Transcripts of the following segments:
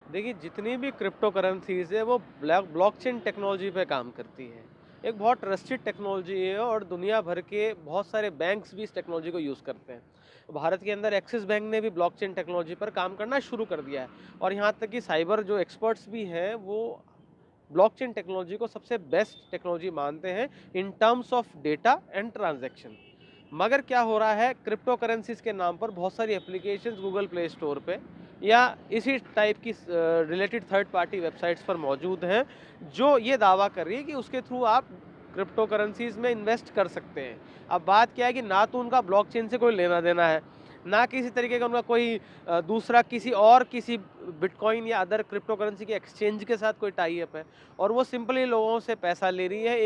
देखिए, जितनी भी क्रिप्टो करेंसीज़ है वो ब्लॉकचेन टेक्नोलॉजी पे काम करती है। एक बहुत ट्रस्टेड टेक्नोलॉजी है और दुनिया भर के बहुत सारे बैंक्स भी इस टेक्नोलॉजी को यूज़ करते हैं। भारत के अंदर एक्सिस बैंक ने भी ब्लॉकचेन टेक्नोलॉजी पर काम करना शुरू कर दिया है और यहाँ तक कि साइबर जो एक्सपर्ट्स भी हैं वो ब्लॉकचेन टेक्नोलॉजी को सबसे बेस्ट टेक्नोलॉजी मानते हैं in terms of data and transaction. मगर क्या हो रहा है, क्रिप्टो करेंसीज के नाम पर बहुत सारी एप्लीकेशंस गूगल प्ले स्टोर पे या इसी टाइप की रिलेटेड थर्ड पार्टी वेबसाइट्स पर मौजूद हैं जो ये दावा कर रही है कि उसके थ्रू आप क्रिप्टो करेंसीज में इन्वेस्ट कर सकते हैं। अब बात क्या है कि ना तो उनका ब्लॉकचेन से कोई लेना देना है, ना किसी तरीके का उनका कोई दूसरा किसी बिटकॉइन या अदर क्रिप्टो करेंसी के एक्सचेंज के साथ कोई टाई अप है और वो सिंपली लोगों से पैसा ले रही है,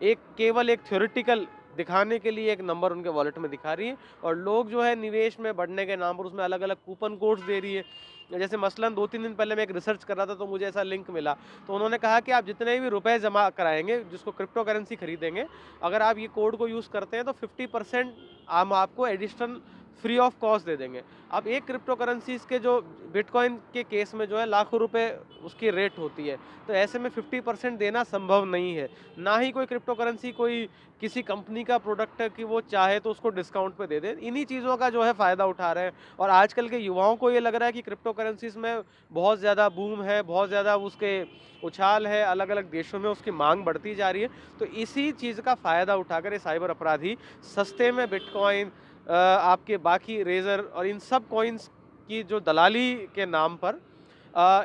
एक केवल एक थ्योरेटिकल दिखाने के लिए एक नंबर उनके वॉलेट में दिखा रही है और लोग जो है निवेश में बढ़ने के नाम पर उसमें अलग-अलग कूपन कोड्स दे रही है। जैसे मसलन 2-3 दिन पहले मैं एक रिसर्च कर रहा था तो मुझे ऐसा लिंक मिला। तो उन्होंने कहा कि आप जितने भी रुपए जमा कराएँगे, जिसको क्रिप्टो करेंसी खरीदेंगे, अगर आप ये कोड को यूज़ करते हैं तो 50% हम आपको एडिशनल फ्री ऑफ कॉस्ट दे देंगे। अब एक क्रिप्टो करेंसीज़ के जो बिटकॉइन के केस में जो है लाखों रुपए उसकी रेट होती है। तो ऐसे में 50% देना संभव नहीं है। ना ही कोई क्रिप्टो करेंसी कोई किसी कंपनी का प्रोडक्ट है कि वो चाहे तो उसको डिस्काउंट पे दे दे। इन्हीं चीज़ों का जो है फ़ायदा उठा रहे हैं और आजकल के युवाओं को ये लग रहा है कि क्रिप्टो करेंसीज़ में बहुत ज़्यादा बूम है, बहुत ज़्यादा उसके उछाल है, अलग-अलग देशों में उसकी माँग बढ़ती जा रही है। तो इसी चीज़ का फ़ायदा उठाकर ये साइबर अपराधी सस्ते में बिटकॉइन आपके बाकी रेज़र और इन सब कॉइन्स की जो दलाली के नाम पर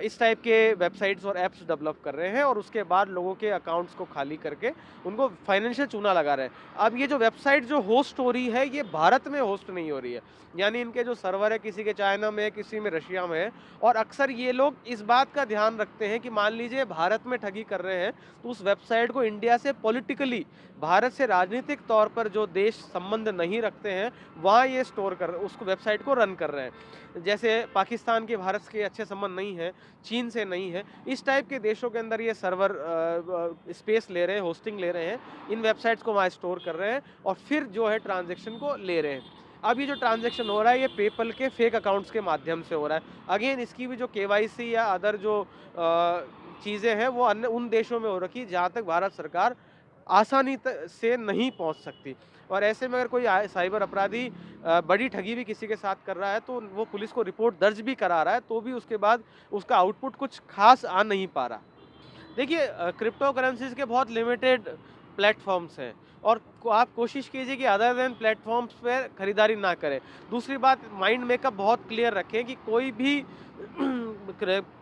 इस टाइप के वेबसाइट्स और ऐप्स डेवलप कर रहे हैं और उसके बाद लोगों के अकाउंट्स को खाली करके उनको फाइनेंशियल चूना लगा रहे हैं। अब ये जो वेबसाइट जो होस्ट हो रही है, ये भारत में होस्ट नहीं हो रही है। यानी इनके जो सर्वर है किसी के चाइना में है, किसी में रशिया में है और अक्सर ये लोग इस बात का ध्यान रखते हैं कि मान लीजिए भारत में ठगी कर रहे हैं, तो उस वेबसाइट को इंडिया से पॉलिटिकली भारत से राजनीतिक तौर पर जो देश संबंध नहीं रखते हैं, वहाँ ये स्टोर कर उसको वेबसाइट को रन कर रहे हैं। जैसे पाकिस्तान के भारत के अच्छे संबंध नहीं है, चीन से नहीं है, इस टाइप के देशों के अंदर ये सर्वर स्पेस ले रहे हैं, होस्टिंग ले रहे हैं, इन वेबसाइट्स को वहाँ स्टोर कर रहे हैं और फिर जो है ट्रांज़ैक्शन को ले रहे हैं। अब ये जो ट्रांज़ैक्शन हो रहा है, ये पेपल के फेक अकाउंट्स के माध्यम से हो रहा है। अगेन इसकी भी जो केवाईसी या अदर जो चीज़ें हैं, वो अन्य उन देशों में हो रखी है, जहाँ तक भारत सरकार आसानी से नहीं पहुंच सकती और ऐसे में अगर कोई साइबर अपराधी बड़ी ठगी भी किसी के साथ कर रहा है तो वो पुलिस को रिपोर्ट दर्ज भी करा रहा है तो भी उसके बाद उसका आउटपुट कुछ खास आ नहीं पा रहा। देखिए, क्रिप्टो करेंसीज़ के बहुत लिमिटेड प्लेटफ़ॉर्म्स हैं और को आप कोशिश कीजिए कि अदर देन प्लेटफ़ॉर्म्स पे खरीदारी ना करें। दूसरी बात, माइंड मेकअप बहुत क्लियर रखें कि कोई भी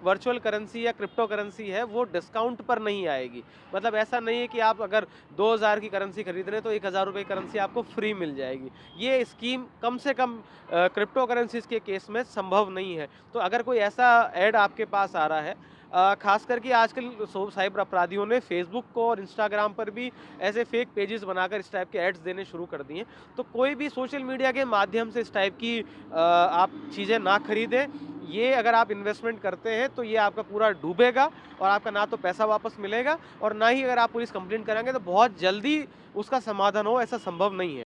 वर्चुअल करेंसी या क्रिप्टो करेंसी है वो डिस्काउंट पर नहीं आएगी। मतलब ऐसा नहीं है कि आप अगर 2000 की करेंसी खरीद रहे हैं तो 1000 रुपए की करेंसी आपको फ्री मिल जाएगी। ये स्कीम कम से कम क्रिप्टो करेंसीज़ के केस में संभव नहीं है। तो अगर कोई ऐसा ऐड आपके पास आ रहा है, ख़ास करके आजकल साइबर अपराधियों ने फ़ेसबुक को और इंस्टाग्राम पर भी ऐसे फ़ेक पेजेस बनाकर इस टाइप के एड्स देने शुरू कर दिए हैं। तो कोई भी सोशल मीडिया के माध्यम से इस टाइप की आप चीज़ें ना खरीदें। ये अगर आप इन्वेस्टमेंट करते हैं तो ये आपका पूरा डूबेगा और आपका ना तो पैसा वापस मिलेगा और ना ही अगर आप पुलिस कंप्लेंट कराएँगे तो बहुत जल्दी उसका समाधान हो, ऐसा संभव नहीं है।